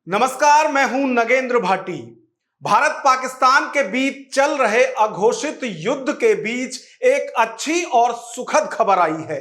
नमस्कार, मैं हूं नगेंद्र भाटी। भारत पाकिस्तान के बीच चल रहे अघोषित युद्ध के बीच एक अच्छी और सुखद खबर आई है।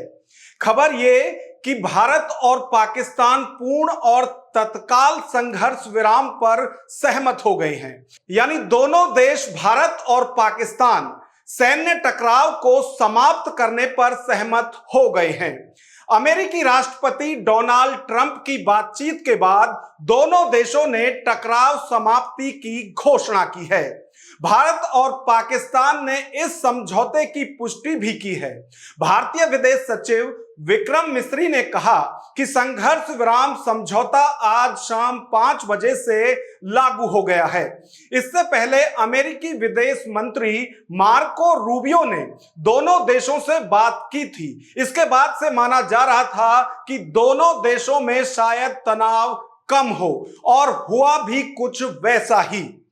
खबर ये कि भारत और पाकिस्तान पूर्ण और तत्काल संघर्ष विराम पर सहमत हो गए हैं। यानी दोनों देश भारत और पाकिस्तान सैन्य टकराव को समाप्त करने पर सहमत हो गए हैं। अमेरिकी राष्ट्रपति डोनाल्ड ट्रंप की बातचीत के बाद दोनों देशों ने टकराव समाप्ति की घोषणा की है। भारत और पाकिस्तान ने इस समझौते की पुष्टि भी की है। भारतीय विदेश सचिव विक्रम मिस्री ने कहा कि संघर्ष विराम समझौता आज शाम 5 बजे से लागू हो गया है। इससे पहले अमेरिकी विदेश मंत्री मार्को रूबियो ने दोनों देशों से बात की थी। इसके बाद से माना जा रहा था कि दोनों देशों में शायद तनाव कम हो, और हुआ भी कुछ वैसा ही।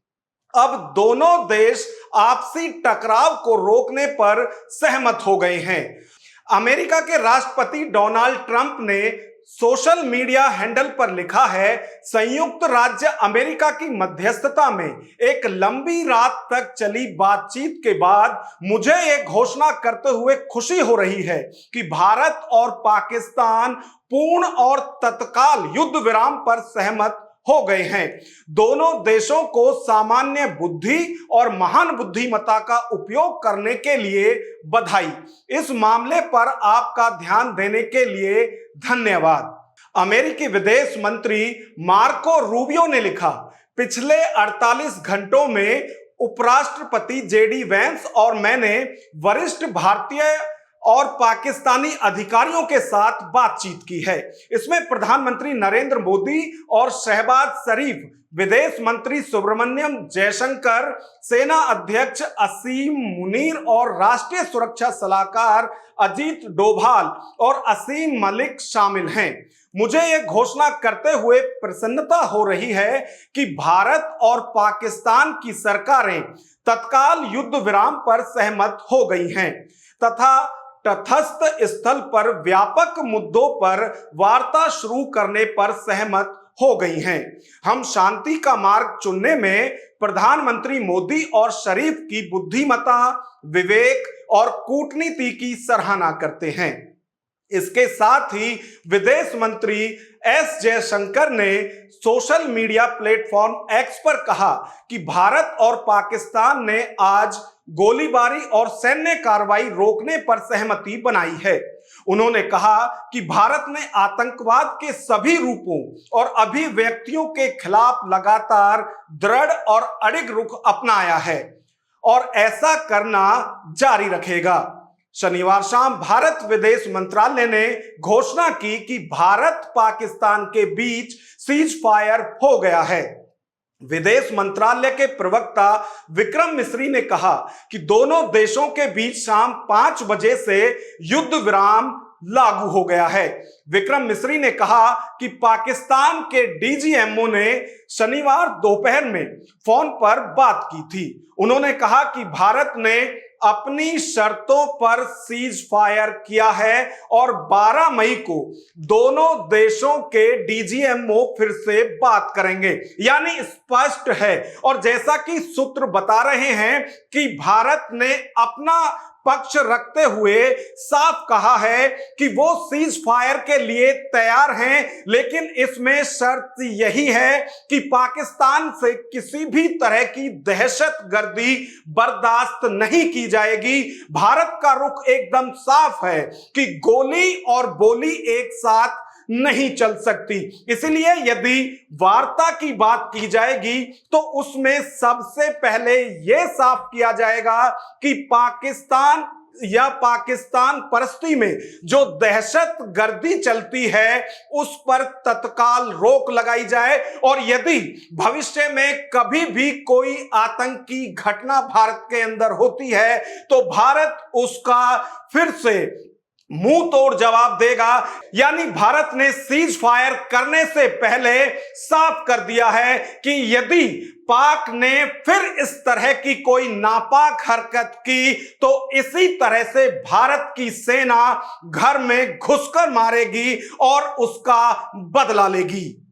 अब दोनों देश आपसी टकराव को रोकने पर सहमत हो गए हैं। अमेरिका के राष्ट्रपति डोनाल्ड ट्रंप ने सोशल मीडिया हैंडल पर लिखा है, संयुक्त राज्य अमेरिका की मध्यस्थता में एक लंबी रात तक चली बातचीत के बाद मुझे यह घोषणा करते हुए खुशी हो रही है कि भारत और पाकिस्तान पूर्ण और तत्काल युद्ध विराम पर सहमत हो गए हैं। दोनों देशों को सामान्य बुद्धि और महान बुद्धिमत्ता का उपयोग करने के लिए बधाई। इस मामले पर आपका ध्यान देने के लिए धन्यवाद। अमेरिकी विदेश मंत्री मार्को रूबियो ने लिखा, पिछले 48 घंटों में उपराष्ट्रपति जेडी वेंस और मैंने वरिष्ठ भारतीय और पाकिस्तानी अधिकारियों के साथ बातचीत की है। इसमें प्रधानमंत्री नरेंद्र मोदी और शहबाज शरीफ, विदेश मंत्री सुब्रमण्यम जयशंकर, सेना अध्यक्ष असीम मुनीर और राष्ट्रीय सुरक्षा सलाहकार अजीत डोभाल और असीम मलिक शामिल हैं। मुझे यह घोषणा करते हुए प्रसन्नता हो रही है कि भारत और पाकिस्तान की सरकारें तत्काल युद्ध विराम पर सहमत हो गई हैं तथा तटस्थ स्थल पर व्यापक मुद्दों पर वार्ता शुरू करने पर सहमत हो गई हैं। हम शांति का मार्ग चुनने में प्रधानमंत्री मोदी और शरीफ की बुद्धिमत्ता, विवेक और कूटनीति की सराहना करते हैं। इसके साथ ही विदेश मंत्री एस जयशंकर ने सोशल मीडिया प्लेटफॉर्म एक्स पर कहा कि भारत और पाकिस्तान ने आज गोलीबारी और सैन्य कार्रवाई रोकने पर सहमति बनाई है। उन्होंने कहा कि भारत ने आतंकवाद के सभी रूपों और अभिव्यक्तियों के खिलाफ लगातार दृढ़ और अडिग रुख अपनाया है और ऐसा करना जारी रखेगा। शनिवार शाम भारत विदेश मंत्रालय ने घोषणा की कि भारत पाकिस्तान के बीच सीज फायर हो गया है। विदेश मंत्रालय के प्रवक्ता विक्रम मिस्री ने कहा कि दोनों देशों के बीच शाम 5 बजे से युद्ध विराम लागू हो गया है। विक्रम मिस्री ने कहा कि पाकिस्तान के डीजीएमओ ने शनिवार दोपहर में फोन पर बात की थी। उन्होंने कहा कि भारत ने अपनी शर्तों पर सीज फायर किया है और 12 मई को दोनों देशों के डीजीएमओ फिर से बात करेंगे। यानी स्पष्ट है, और जैसा कि सूत्र बता रहे हैं कि भारत ने अपना पक्ष रखते हुए साफ कहा है कि वो सीज फायर के लिए तैयार हैं, लेकिन इसमें शर्त यही है कि पाकिस्तान से किसी भी तरह की दहशतगर्दी बर्दाश्त नहीं की जाएगी। भारत का रुख एकदम साफ है कि गोली और बोली एक साथ नहीं चल सकती। इसलिए यदि वार्ता की बात की जाएगी तो उसमें सबसे पहले यह साफ किया जाएगा कि पाकिस्तान परिस्थिति में जो दहशतगर्दी चलती है उस पर तत्काल रोक लगाई जाए, और यदि भविष्य में कभी भी कोई आतंकी घटना भारत के अंदर होती है तो भारत उसका फिर से मुंह तोड़ जवाब देगा। यानी भारत ने सीज फायर करने से पहले साफ कर दिया है कि यदि पाक ने फिर इस तरह की कोई नापाक हरकत की तो इसी तरह से भारत की सेना घर में घुसकर मारेगी और उसका बदला लेगी।